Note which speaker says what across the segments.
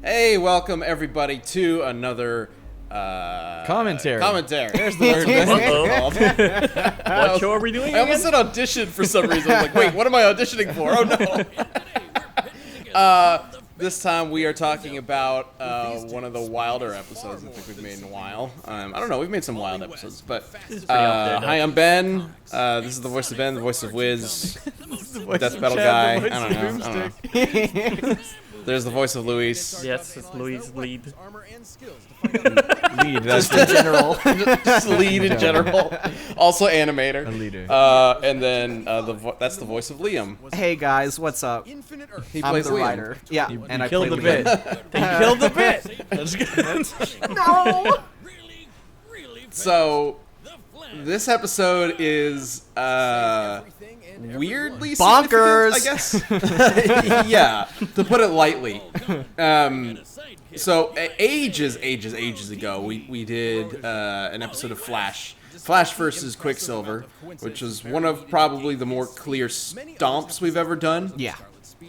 Speaker 1: Hey, welcome everybody to another
Speaker 2: Commentary.
Speaker 1: There's the word called.
Speaker 3: What show are we doing?
Speaker 1: I almost said audition for some reason. I was like, wait, what am I auditioning for? Oh no. This time we are talking about one of the wilder episodes I think we've made in a while. I don't know, we've made some wild episodes, but hi, I'm Ben. This is the voice of Ben, the voice of Wiz, Death Metal Guy. I don't know. There's the voice of Luis.
Speaker 3: Yes, it's Luis lead.
Speaker 2: Lead, that's
Speaker 1: Just in general. Just lead in general. Also animator.
Speaker 2: A leader.
Speaker 1: And then that's the voice of Liam.
Speaker 4: Hey guys, what's up?
Speaker 1: He
Speaker 4: I'm
Speaker 1: plays
Speaker 4: the
Speaker 1: Liam.
Speaker 4: writer. Yeah, and I
Speaker 2: killed
Speaker 4: play
Speaker 2: the bit.
Speaker 4: Liam.
Speaker 2: He killed the bit. That's good.
Speaker 4: No.
Speaker 1: So this episode is weirdly
Speaker 4: bonkers,
Speaker 1: I guess. Yeah, to put it lightly. So ages ago, we did an episode of Flash versus Quicksilver, which was one of probably the more clear stomps we've ever done.
Speaker 4: Yeah.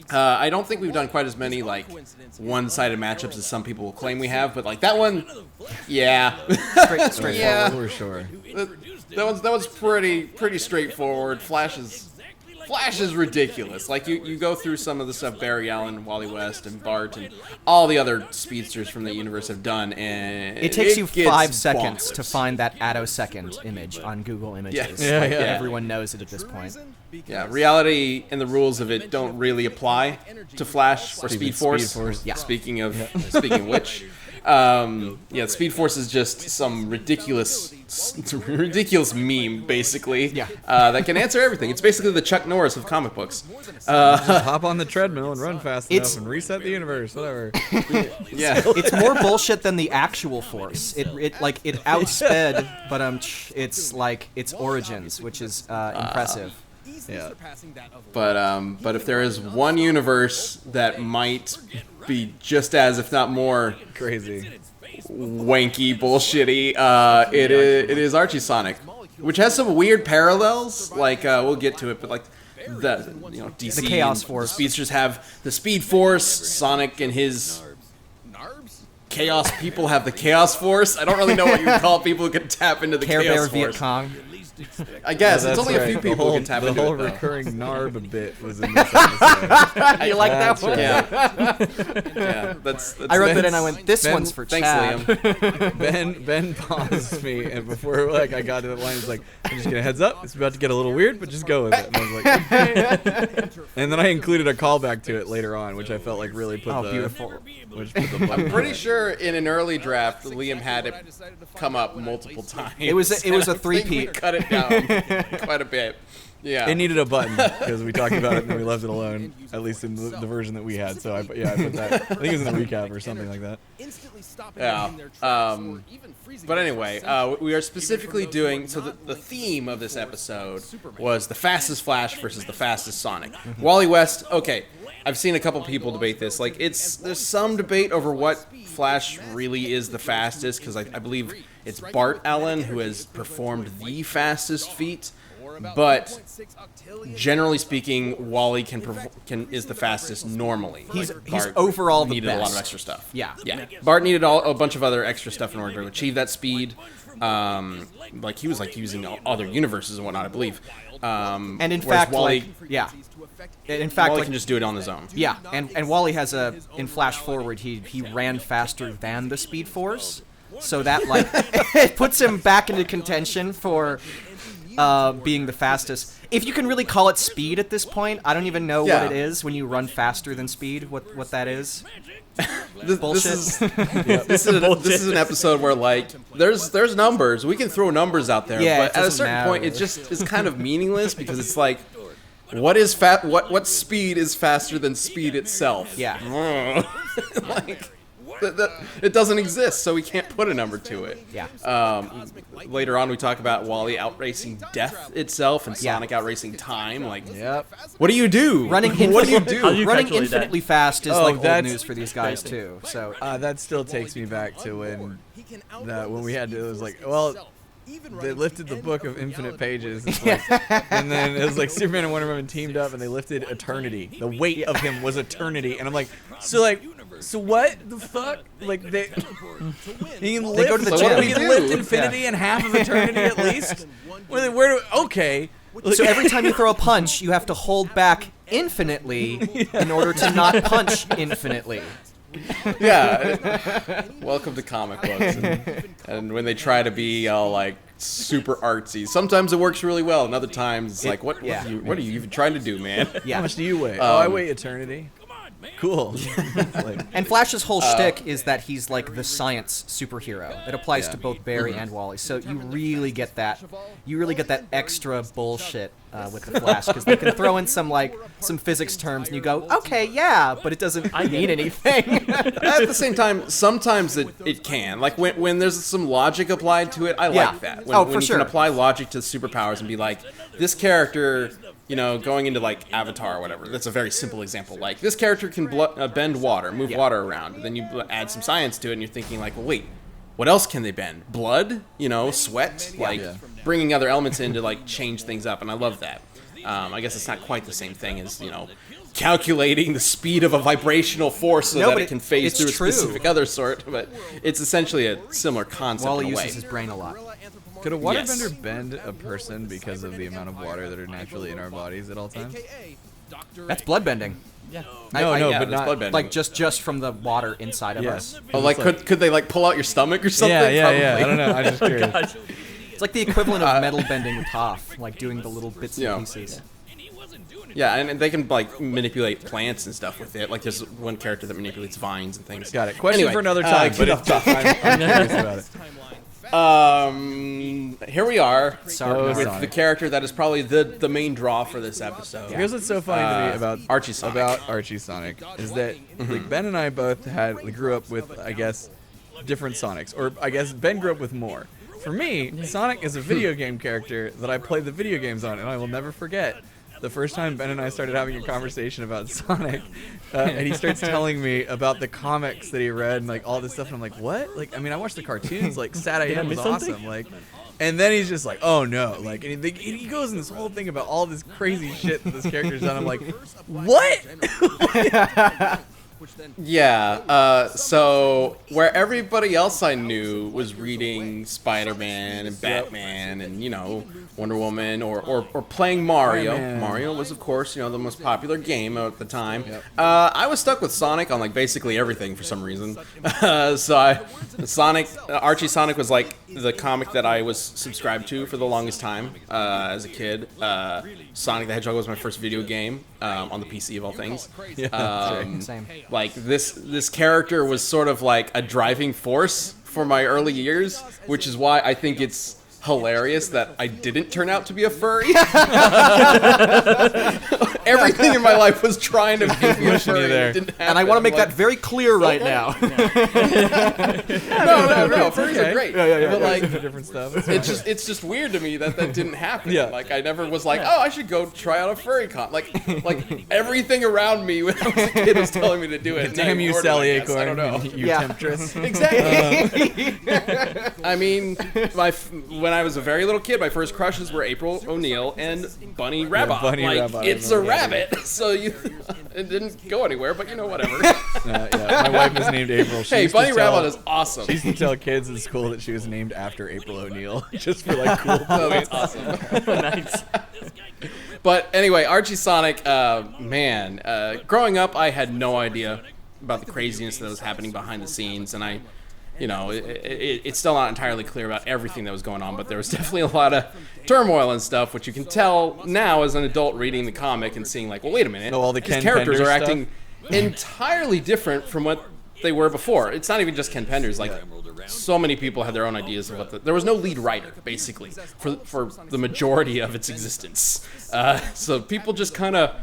Speaker 1: I don't think we've done quite as many like one-sided matchups as some people claim we have, but like that one, yeah,
Speaker 4: Straight
Speaker 1: yeah,
Speaker 2: We're sure.
Speaker 1: that one's pretty straightforward. Flash is ridiculous. Like you go through some of the stuff Barry Allen, Wally West, and Bart, and all the other speedsters from the universe have done, and
Speaker 4: It takes you
Speaker 1: gets
Speaker 4: 5 seconds
Speaker 1: bonkers.
Speaker 4: to find that attosecond image on Google Images.
Speaker 1: Yeah.
Speaker 4: Like,
Speaker 1: Yeah.
Speaker 4: everyone knows it at this point.
Speaker 1: Yeah, reality and the rules of it don't really apply to Flash or Speed Force.
Speaker 4: Yeah.
Speaker 1: Speaking of which, Speed Force is just some ridiculous meme, basically.
Speaker 4: Yeah.
Speaker 1: That can answer everything. It's basically the Chuck Norris of comic books.
Speaker 2: Just hop on the treadmill and run fast
Speaker 4: It's-
Speaker 2: enough and reset the universe, whatever.
Speaker 1: Yeah.
Speaker 4: It's more bullshit than the actual Force. It outsped, but it's like its origins, which is impressive.
Speaker 2: Yeah.
Speaker 1: But if there is one universe that might be just as, if not more,
Speaker 2: Crazy.
Speaker 1: wanky, bullshitty, it is Archie Sonic, which has some weird parallels. Like we'll get to it, but like DC,
Speaker 4: The Chaos Force.
Speaker 1: the Speedsters have the Speed Force. Sonic and his Chaos people have the Chaos Force. I don't really know what you would call people who can tap into the
Speaker 4: Care
Speaker 1: Chaos
Speaker 4: Bear
Speaker 1: Force.
Speaker 4: Viet Cong.
Speaker 1: I guess
Speaker 2: Yeah,
Speaker 1: it's only
Speaker 2: that's
Speaker 1: a few
Speaker 2: right.
Speaker 1: people who can tap
Speaker 2: the
Speaker 1: into
Speaker 2: whole
Speaker 1: it. Though.
Speaker 2: recurring Narb bit was in this episode.
Speaker 4: You like that one?
Speaker 1: Yeah, that's
Speaker 4: I wrote that in. I went, this
Speaker 2: Ben-
Speaker 4: one's for
Speaker 1: Thanks,
Speaker 4: Chad.
Speaker 1: Liam.
Speaker 2: Ben paused me, and before I got to the line, he's like, "I'm just gonna heads up. It's about to get a little weird, but just go with it." And I was like, "Okay." And then I included a callback to it later on, which I felt like really put
Speaker 4: Oh,
Speaker 2: the
Speaker 4: beautiful.
Speaker 2: which put the
Speaker 1: I'm pretty sure in an early draft, Liam had it come up multiple times.
Speaker 4: It was a
Speaker 1: And I think we
Speaker 4: three-peat.
Speaker 1: cut it down quite a bit. Yeah.
Speaker 2: It needed a button because we talked about it and then we left it alone, at least in the version that we had. So I put that. I think it was in the recap or something like that.
Speaker 1: Yeah. But anyway, we are specifically doing, so the theme of this episode was the fastest Flash versus the fastest Sonic. Wally West, okay, I've seen a couple people debate this. Like, there's some debate over what Flash really is the fastest, because I believe it's Bart Allen who has performed the fastest feat. But generally speaking, Wally is the fastest normally.
Speaker 4: He's
Speaker 1: Bart
Speaker 4: overall the
Speaker 1: needed a lot of
Speaker 4: best.
Speaker 1: extra stuff.
Speaker 4: Yeah.
Speaker 1: Bart needed a bunch of other extra stuff in order to achieve that speed. Like he was like using other universes and whatnot, I believe.
Speaker 4: And in
Speaker 1: whereas
Speaker 4: fact,
Speaker 1: Wally,
Speaker 4: Wally
Speaker 1: can just do it on his own.
Speaker 4: Yeah, and Wally has in Flash Forward, he ran faster than the Speed Force, so that like it puts him back into contention for being the fastest. If you can really call it speed at this point, I don't even know
Speaker 1: Yeah.
Speaker 4: what it is when you run faster than speed. What that is?
Speaker 1: This is an episode where like there's numbers. We can throw numbers out there,
Speaker 4: Yeah,
Speaker 1: but
Speaker 4: it
Speaker 1: at a
Speaker 4: doesn't
Speaker 1: certain point,
Speaker 4: matter.
Speaker 1: it just is kind of meaningless because it's like, what speed is faster than speed itself?
Speaker 4: Yeah.
Speaker 1: Like it doesn't exist, so we can't put a number to it.
Speaker 4: Yeah.
Speaker 1: Later on, we talk about Wally outracing death itself and
Speaker 4: Yeah.
Speaker 1: Sonic outracing time. Like,
Speaker 2: Yep.
Speaker 1: what do you do?
Speaker 4: Running
Speaker 1: what do you
Speaker 3: How do
Speaker 1: do?
Speaker 3: you
Speaker 4: Running
Speaker 3: calculate that?
Speaker 4: infinitely fast is
Speaker 2: Oh,
Speaker 4: like old
Speaker 2: that's-
Speaker 4: news for these guys too. So
Speaker 2: That still takes me back to when we had to. It was like, well, they lifted the book of infinite pages, it's like, and then it was like Superman and Wonder Woman teamed up, and they lifted eternity. The weight of him was eternity, and I'm like, so like So what the fuck? Like they he can
Speaker 4: They go to the
Speaker 2: lift,
Speaker 4: gym.
Speaker 2: he can lift infinity in half of eternity at least. Okay.
Speaker 4: So every time you throw a punch, you have to hold back infinitely in order to not punch infinitely.
Speaker 1: Yeah. Welcome to comic books. And when they try to be all like super artsy, sometimes it works really well, and other times it's like, what are you even trying to do, man?
Speaker 4: Yeah.
Speaker 2: How much do you weigh? I weigh eternity. Cool.
Speaker 4: And Flash's whole shtick is that he's like the science superhero. It applies to both Barry and Wally. So you really get that. You really get that extra bullshit with the Flash, because they can throw in some physics terms, and you go, okay, yeah, but it doesn't mean anything.
Speaker 1: At the same time, sometimes it can. Like when there's some logic applied to it, I like that. When you can apply logic to superpowers and be like, this character, you know, going into like Avatar or whatever. That's a very simple example. Like, this character can bend water, move water around. Then you add some science to it, and you're thinking like, well, wait, what else can they bend? Blood? You know, sweat? Like, bringing other elements in to like change things up, and I love that. I guess it's not quite the same thing as, you know, calculating the speed of a vibrational force so that it can phase through a specific other sort, but it's essentially a similar concept.
Speaker 4: Wally
Speaker 1: in a way.
Speaker 4: uses his brain a lot.
Speaker 2: Could a waterbender bend a person because of the amount of water that are naturally in our bodies at all times?
Speaker 4: That's bloodbending.
Speaker 2: Yeah.
Speaker 1: But not bloodbending.
Speaker 4: Like just from the water inside of us.
Speaker 1: Oh, like could they like pull out your stomach or something?
Speaker 2: Yeah. I don't know. I'm just curious.
Speaker 4: It's like the equivalent of metal bending with Toph, like doing the little bits and pieces.
Speaker 1: Yeah, and they can like manipulate plants and stuff with it. Like there's one character that manipulates vines and things.
Speaker 2: Got it. Question for another time, but it's tough. I'm curious about it.
Speaker 1: Here we are with
Speaker 2: Sonic.
Speaker 1: the character that is probably the main draw for this episode.
Speaker 2: Here's what's so funny to me about
Speaker 1: Archie Sonic.
Speaker 2: Is that like Ben and I both grew up with, I guess, different Sonics, or I guess Ben grew up with more. For me, Sonic is a video game character that I played the video games on, and I will never forget the first time Ben and I started having a conversation about Sonic, and he starts telling me about the comics that he read and like all this stuff, and I'm like, what? Like, I mean, I watched the cartoons, like Sad I Am was awesome, like, and then he's just like, oh no, like, and he goes in this whole thing about all this crazy shit that this character's done. I'm like, what?
Speaker 1: Yeah, so where everybody else I knew was reading Spider-Man and Batman and, you know, Wonder Woman or playing Mario. Mario was, of course, you know, the most popular game at the time. I was stuck with Sonic on, like, basically everything for some reason. Archie Sonic was, like, the comic that I was subscribed to for the longest time as a kid. Sonic the Hedgehog was my first video game on the PC of all things.
Speaker 4: Same.
Speaker 1: Like this character was sort of like a driving force for my early years, which is why I think it's hilarious that I didn't turn out to be a furry. Everything in my life was trying to make me a furry.
Speaker 4: And I want to make that very clear right now.
Speaker 1: No, furries are great. But like,
Speaker 2: different stuff.
Speaker 1: it's just weird to me that didn't happen. Like, I never was like, oh, I should go try out a furry con. Like everything around me when I was a kid was telling me to do it.
Speaker 2: Damn you, Sally Acorn.
Speaker 1: I don't know.
Speaker 2: You temptress.
Speaker 1: Exactly. I mean, when I was a very little kid, my first crushes were April O'Neil and Bunny Rabbit. It's a rabbit, so it didn't go anywhere, but you know, whatever.
Speaker 2: My wife was named April.
Speaker 1: Hey, Bunny Rabbit is awesome.
Speaker 2: She used to tell kids in school that she was named after April O'Neil, just for like cool.
Speaker 1: Oh, that's awesome.
Speaker 3: Nice.
Speaker 1: But anyway, Archie Sonic, growing up, I had no idea about the craziness that was happening behind the scenes, and it's still not entirely clear about everything that was going on, but there was definitely a lot of turmoil and stuff, which you can tell now as an adult reading the comic and seeing like, well, wait a minute,
Speaker 2: all the
Speaker 1: these
Speaker 2: Ken
Speaker 1: characters
Speaker 2: Penders
Speaker 1: are acting entirely different from what they were before. It's not even just Ken Penders. Like, so many people had their own ideas of what there was no lead writer, basically, for the majority of its existence. So people just kind of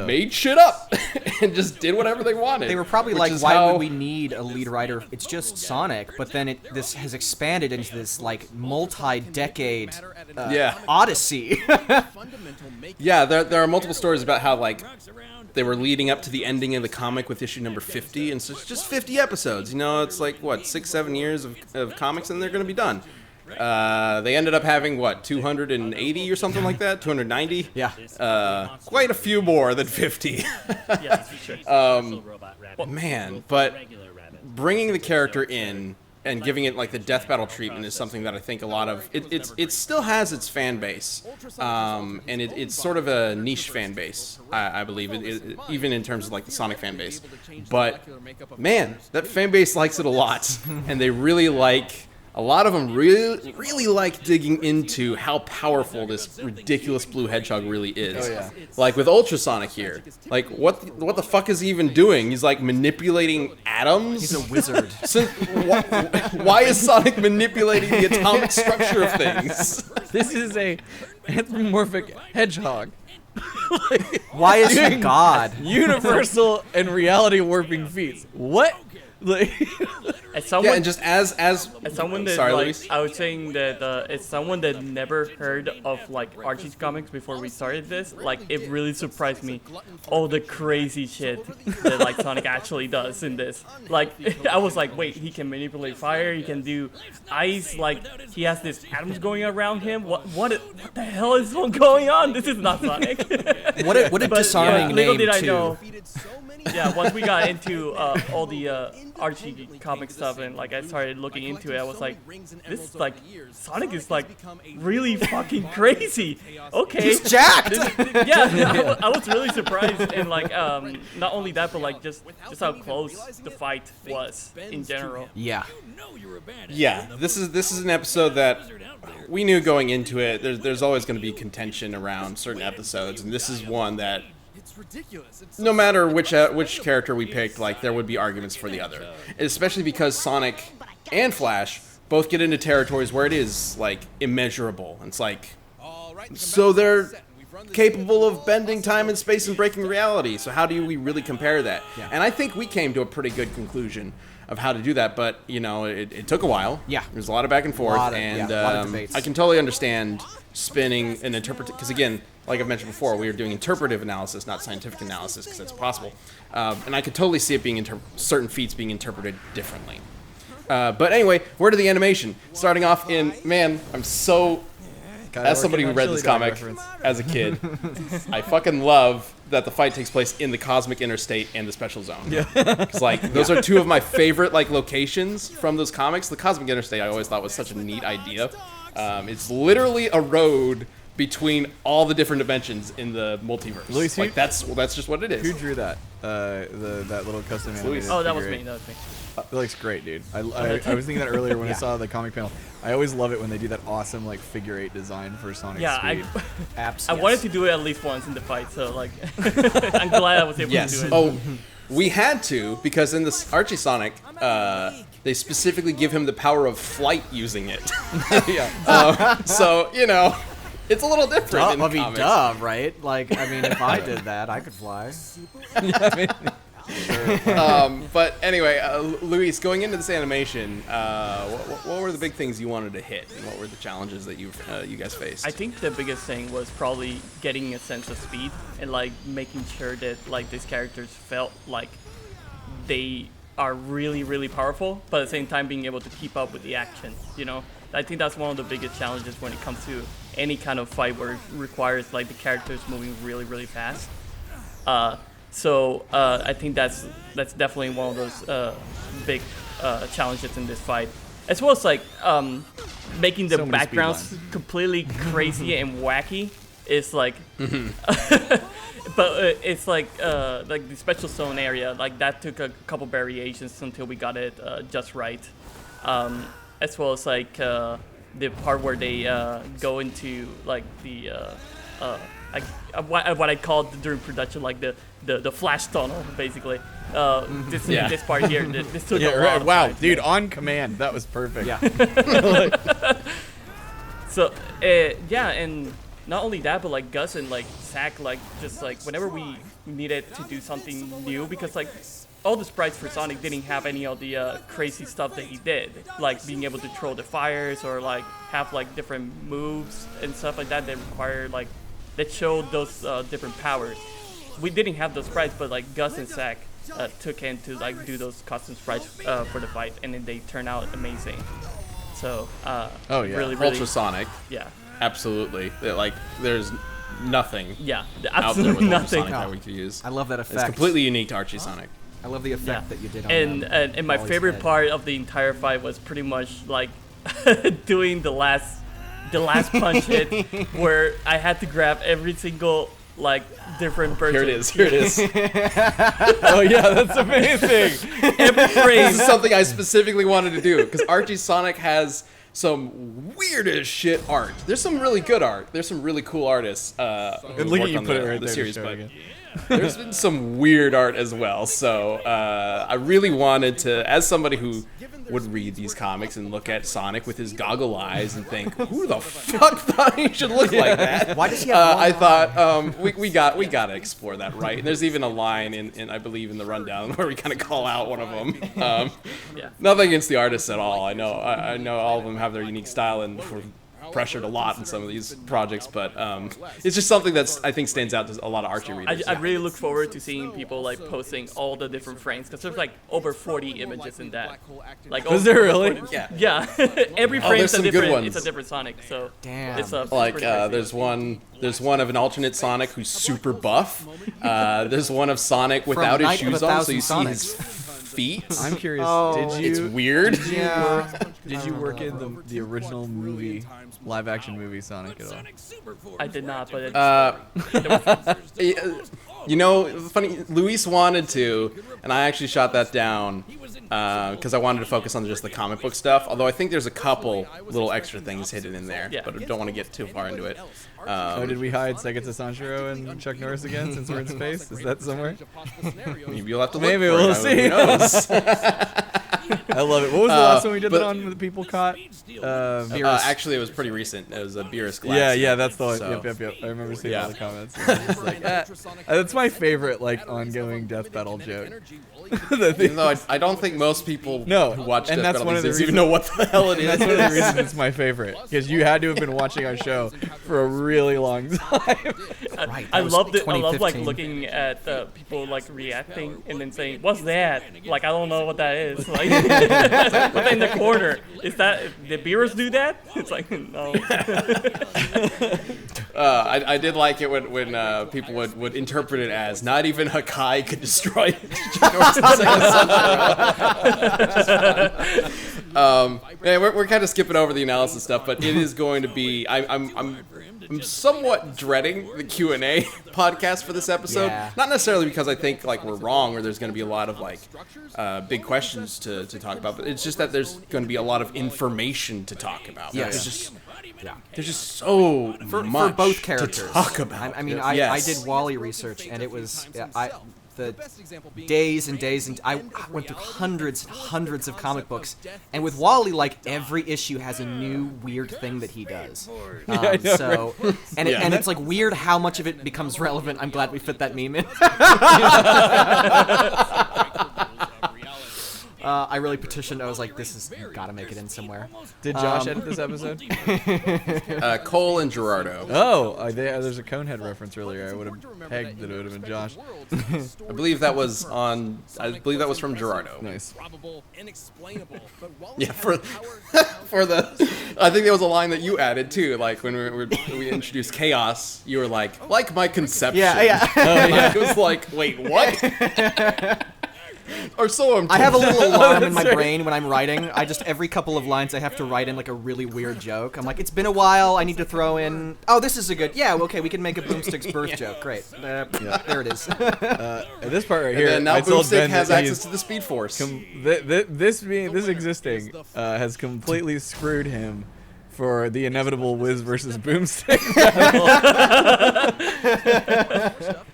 Speaker 1: made shit up and just did whatever they wanted.
Speaker 4: They were probably like, why would we need a lead writer? It's just Sonic. But then this has expanded into this like multi-decade odyssey.
Speaker 1: Yeah, there are multiple stories about how like they were leading up to the ending of the comic with issue number 50, and so it's just 50 episodes. You know, it's like, what, 6-7 years of comics, and they're going to be done. They ended up having, what, 280 or something like that? 290?
Speaker 4: Yeah.
Speaker 1: Quite a few more than 50.
Speaker 3: Yeah, sure.
Speaker 1: Man, but bringing the character in and giving it like the death battle treatment is something that I think a lot of it still has its fan base, and it's sort of a niche fan base, I believe, even in terms of like the Sonic fan base. But man, that fan base likes it a lot, and they really like. A lot of them really like digging into how powerful this ridiculous blue hedgehog really is.
Speaker 2: Oh, yeah.
Speaker 1: Like with Ultrasonic here, like what the fuck is he even doing? He's like manipulating atoms.
Speaker 4: He's a wizard.
Speaker 1: So, why is Sonic manipulating the atomic structure of things?
Speaker 2: This is a anthropomorphic hedgehog.
Speaker 4: Why is he God?
Speaker 2: Universal and reality warping feats. What? Like,
Speaker 3: As someone,
Speaker 1: Yeah, and just as
Speaker 3: someone that
Speaker 1: sorry,
Speaker 3: like,
Speaker 1: Luis.
Speaker 3: I was saying that as someone that never heard of like Archie's comics before we started this, like it really surprised me all the crazy shit that like Sonic actually does in this. Like I was like, wait, he can manipulate fire, he can do ice, like he has these atoms going around him. What the hell is going on? This is not Sonic.
Speaker 4: What a
Speaker 3: But,
Speaker 4: disarming
Speaker 3: little
Speaker 4: name
Speaker 3: did I
Speaker 4: too.
Speaker 3: know. Yeah, once we got into all the Archie comic stuff and like I started looking into it, I was like, this is like Sonic is like really fucking crazy. Okay.
Speaker 4: He's jacked.
Speaker 3: Yeah, I was really surprised, and like not only that, but like just how close the fight was in general.
Speaker 4: Yeah.
Speaker 1: Yeah, this is an episode that we knew going into it. There's always going to be contention around certain episodes, and this is one that. No matter which character we picked, like there would be arguments for the other, especially because Sonic and Flash both get into territories where it is like immeasurable. It's like, so they're capable of bending time and space and breaking reality. So how do we really compare that?
Speaker 4: Yeah.
Speaker 1: And I think we came to a pretty good conclusion of how to do that, but you know, it took a while.
Speaker 4: Yeah.
Speaker 1: There's a lot of back and forth,
Speaker 4: Lot of
Speaker 1: and
Speaker 4: debates.
Speaker 1: I can totally understand spinning and interpret, because again, like I've mentioned before, we are doing interpretive analysis, not scientific analysis, because that's possible. And I could totally see it being certain feats being interpreted differently. But anyway, word to the animation. Starting off in, man, I'm so, as somebody who read this comic as a kid, I fucking love that the fight takes place in the Cosmic Interstate and the Special Zone. Yeah. It's like, those are two of my favorite like locations from those comics. The Cosmic Interstate I always thought was such a neat idea. It's literally a road between all the different dimensions in the multiverse.
Speaker 2: Luis,
Speaker 1: like that's just what it is.
Speaker 2: Who drew that? That little custom animated
Speaker 3: Oh, that was
Speaker 2: figure
Speaker 3: me.
Speaker 2: eight?
Speaker 3: That was me.
Speaker 2: It looks great, dude. I was thinking that earlier when I saw the comic panel. I always love it when they do that awesome like figure 8 design for Sonic
Speaker 3: Yeah,
Speaker 2: Speed.
Speaker 3: I wanted to do it at least once in the fight, so like I'm glad I was able
Speaker 1: Yes.
Speaker 3: to do it.
Speaker 1: Oh, we had to, because in this Archie Sonic, they specifically give him the power of flight using it.
Speaker 2: Yeah.
Speaker 1: So you know, it's a little different in the
Speaker 4: I mean,
Speaker 1: comics.
Speaker 4: duh, right? Like, I mean, if I did that, I could fly.
Speaker 1: But anyway, Luis, going into this animation, what were the big things you wanted to hit, and what were the challenges that you guys faced?
Speaker 3: I think the biggest thing was probably getting a sense of speed and like making sure that like these characters felt like they are really, really powerful, but at the same time being able to keep up with the action, you know? I think that's one of the biggest challenges when it comes to any kind of fight where it requires like the characters moving really, really fast. So I think that's definitely one of those big challenges in this fight, as well as like making the
Speaker 2: So many
Speaker 3: backgrounds
Speaker 2: speed
Speaker 3: completely crazy and wacky. Is like, but it's like the special zone area, like that took a couple variations until we got it just right. As well as like the part where they go into like the what I called during production like the flash tunnel, basically. This part here, this took a lot of
Speaker 2: Wow,
Speaker 3: time.
Speaker 2: dude, on command. That was perfect.
Speaker 4: Yeah.
Speaker 3: So yeah, and not only that, but like Gus and like Zack, like just like whenever we needed to do something new, because like all the sprites for Sonic didn't have any of the crazy stuff that he did, like being able to throw the fires or like have like different moves and stuff like that required like that showed those different powers. We didn't have those sprites, but like Gus and Zack took in to like do those custom sprites for the fight, and then they turn out amazing. So
Speaker 2: Oh, yeah.
Speaker 3: really
Speaker 1: Ultrasonic,
Speaker 3: yeah.
Speaker 1: absolutely. Like there's nothing
Speaker 3: Yeah,
Speaker 1: out there
Speaker 3: absolutely
Speaker 1: with
Speaker 3: nothing.
Speaker 1: Ultrasonic that we could use.
Speaker 4: I love that effect.
Speaker 1: It's completely unique to Archie Sonic.
Speaker 4: I love the effect that you did on
Speaker 3: And my
Speaker 4: Wally's
Speaker 3: favorite
Speaker 4: head.
Speaker 3: part of the entire fight was pretty much like doing the last punch hit where I had to grab every single like different person.
Speaker 1: Here it is. Here it is.
Speaker 2: Oh yeah, that's amazing.
Speaker 3: Every frame.
Speaker 1: This is something I specifically wanted to do because Archie Sonic has some weird as shit art. There's some really good art. There's some really cool artists.
Speaker 2: And look at you put it right
Speaker 1: the
Speaker 2: there.
Speaker 1: series,
Speaker 2: to show
Speaker 1: but
Speaker 2: again.
Speaker 1: there's been some weird art as well. So I really wanted to, as somebody who would read these comics and look at Sonic with his goggle eyes and think, who the fuck thought he should look like that?
Speaker 4: Why does he have one
Speaker 1: I
Speaker 4: eye?
Speaker 1: thought we got to explore that, right? And there's even a line in I believe in the rundown where we kind of call out one of them.
Speaker 3: Yeah.
Speaker 1: Nothing against the artists at all. I know all of them have their unique style and we're pressured a lot in some of these projects, but it's just something that's I think stands out to a lot of Archie readers.
Speaker 3: I really look forward to seeing people like posting all the different frames because there's like over 40 images in that. Like
Speaker 2: Was there
Speaker 3: over
Speaker 2: really?
Speaker 3: 40
Speaker 1: Yeah.
Speaker 3: Yeah. Every
Speaker 1: Oh,
Speaker 3: frame
Speaker 1: there's
Speaker 3: is a
Speaker 1: some good
Speaker 3: different.
Speaker 1: ones.
Speaker 3: It's a different Sonic. So
Speaker 4: Damn.
Speaker 3: it's a
Speaker 1: Like
Speaker 3: pretty crazy.
Speaker 1: there's one of an alternate Sonic who's super buff. There's one of Sonic without his
Speaker 4: Night of a
Speaker 1: shoes on, so you
Speaker 4: Thousand
Speaker 1: see his feet.
Speaker 2: I'm curious.
Speaker 4: Oh,
Speaker 2: did you?
Speaker 1: It's weird.
Speaker 4: Yeah.
Speaker 2: Did you work in the original movie, live action movie Sonic at all?
Speaker 3: I did not, but it's,
Speaker 1: You know, funny. Luis wanted to, and I actually shot that down because I wanted to focus on just the comic book stuff. Although I think there's a couple little extra things hidden in there,
Speaker 3: Yeah.
Speaker 1: but I don't want to get too far into it.
Speaker 2: Oh, did we hide Sega to Sanshiro and Chuck Norris again since we're in space? Is that somewhere?
Speaker 1: Maybe you'll have to look
Speaker 2: Maybe
Speaker 1: for it.
Speaker 2: we'll
Speaker 1: Who
Speaker 2: see.
Speaker 1: knows?
Speaker 2: I love it. What was the last one we did
Speaker 1: but-
Speaker 2: that on with people caught?
Speaker 1: Actually, it was pretty recent. It was a Beerus Glass.
Speaker 2: Yeah, that's the one.
Speaker 1: So-
Speaker 2: Yep. I remember seeing
Speaker 1: Yeah.
Speaker 2: all the comments. It was just like, that's my favorite, like, ongoing death battle joke.
Speaker 1: Even though I don't think most people
Speaker 2: No,
Speaker 1: who watch
Speaker 2: and
Speaker 1: Death
Speaker 2: that's
Speaker 1: Battle
Speaker 2: one
Speaker 1: these
Speaker 2: of the
Speaker 1: days even know what the hell it is.
Speaker 2: That's one of the reasons it's my favorite, because you had to have been watching our show for a really long time.
Speaker 4: Right,
Speaker 3: I
Speaker 4: that was
Speaker 3: loved it. I love like
Speaker 4: 2015.
Speaker 3: looking at people like reacting and then saying, "What's that?" Like I don't know what that is. Like but in the corner, is that did Beerus do that? It's like no.
Speaker 1: I did like it when people would interpret it as not even Hakai could destroy Man, we're kind of skipping over the analysis stuff, but it is going to be. I'm somewhat dreading the Q&A podcast for this episode.
Speaker 4: Yeah.
Speaker 1: Not necessarily because I think like we're wrong or there's going to be a lot of like big questions to talk about, but it's just that there's going to be a lot of information to talk about.
Speaker 4: Yes.
Speaker 1: There's just so
Speaker 4: For
Speaker 1: much
Speaker 4: both characters.
Speaker 1: to talk about.
Speaker 4: I mean,
Speaker 1: Yes.
Speaker 4: I did Wally research, and it was the days and days, and I went through hundreds and hundreds of comic books, and with Wally, like every issue has a new weird thing that he does.
Speaker 2: I know,
Speaker 4: So, and
Speaker 1: Yeah.
Speaker 4: and it's like weird how much of it becomes relevant. I'm glad we fit that meme in. I really petitioned. I was like, "This is gotta make it in somewhere."
Speaker 2: Did Josh edit this episode?
Speaker 1: Cole and Gerardo.
Speaker 2: Oh, there's a Conehead reference earlier. I would have pegged that it would have been Josh.
Speaker 1: I believe that was from Gerardo.
Speaker 2: Nice.
Speaker 1: Yeah, for the, I think there was a line that you added too. Like when we introduced chaos, you were like my conception.
Speaker 4: Yeah.
Speaker 1: And I was like, wait, what? Or so I'm told.
Speaker 4: I have a little alarm in
Speaker 2: That's
Speaker 4: my
Speaker 2: right.
Speaker 4: brain when I'm writing. I just every couple of lines I have to write in like a really weird joke. I'm like, it's been a while. I need to throw in. Oh, this is a good. Yeah, okay, we can make a Boomstick's birth joke. Great. There it is.
Speaker 2: At this part right
Speaker 1: And
Speaker 2: here,
Speaker 1: then now
Speaker 2: I told
Speaker 1: Boomstick
Speaker 2: Ben
Speaker 1: has
Speaker 2: that
Speaker 1: access
Speaker 2: he's
Speaker 1: to the Speed Force.
Speaker 2: this existing has completely screwed him for the inevitable Wiz versus Boomstick battle.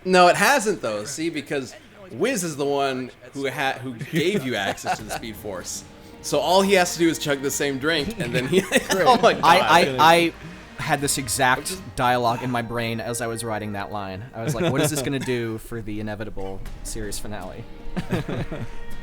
Speaker 1: No, it hasn't though. See, because Wiz is the one who gave you access to the Speed Force. So all he has to do is chug the same drink, and then he. Oh my god!
Speaker 4: I had this exact dialogue in my brain as I was writing that line. I was like, what is this going to do for the inevitable series finale?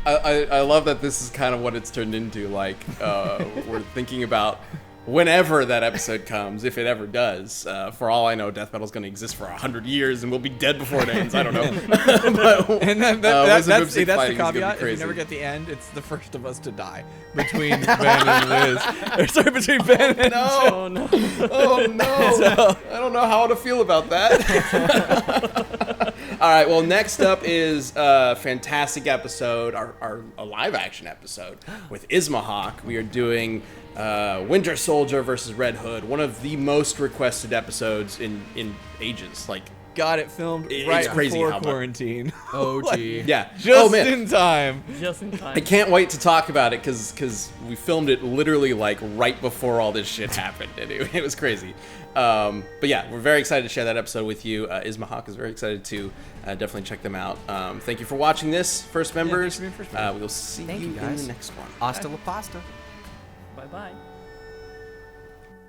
Speaker 1: I love that this is kind of what it's turned into. Like we're thinking about whenever that episode comes, if it ever does. For all I know, death metal is going to exist for 100 years, and we'll be dead before it ends. I don't know. But,
Speaker 2: And that's
Speaker 1: Wizard
Speaker 2: the
Speaker 1: Whip fighting is gonna be
Speaker 2: caveat. If you
Speaker 1: crazy.
Speaker 2: never get the end, it's the first of us to die between Ben and Liz. Or, sorry, between Ben and
Speaker 3: Oh no.
Speaker 1: Oh no! I don't know how to feel about that. All right. Well, next up is a fantastic episode, a live action episode with Ismahawk. We are doing Winter Soldier versus Red Hood, one of the most requested episodes in ages. Like,
Speaker 2: got it filmed
Speaker 1: It's
Speaker 2: right
Speaker 1: crazy
Speaker 2: before
Speaker 1: how much-
Speaker 2: quarantine.
Speaker 4: Oh, gee.
Speaker 1: yeah.
Speaker 2: Just
Speaker 1: oh man.
Speaker 2: in time.
Speaker 3: Just in time.
Speaker 1: I can't wait to talk about it because we filmed it literally like right before all this shit happened. And it was crazy. But yeah, we're very excited to share that episode with you. Ismahawk is very excited to definitely check them out. Thank you for watching this, First Members.
Speaker 2: thanks for being First Members.
Speaker 1: We will see
Speaker 4: Thank
Speaker 1: you
Speaker 4: you,
Speaker 1: in
Speaker 4: guys.
Speaker 1: the next one.
Speaker 4: Hasta la pasta.
Speaker 3: Bye bye.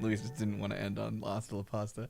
Speaker 2: Luis just didn't want to end on Hasta la Pasta.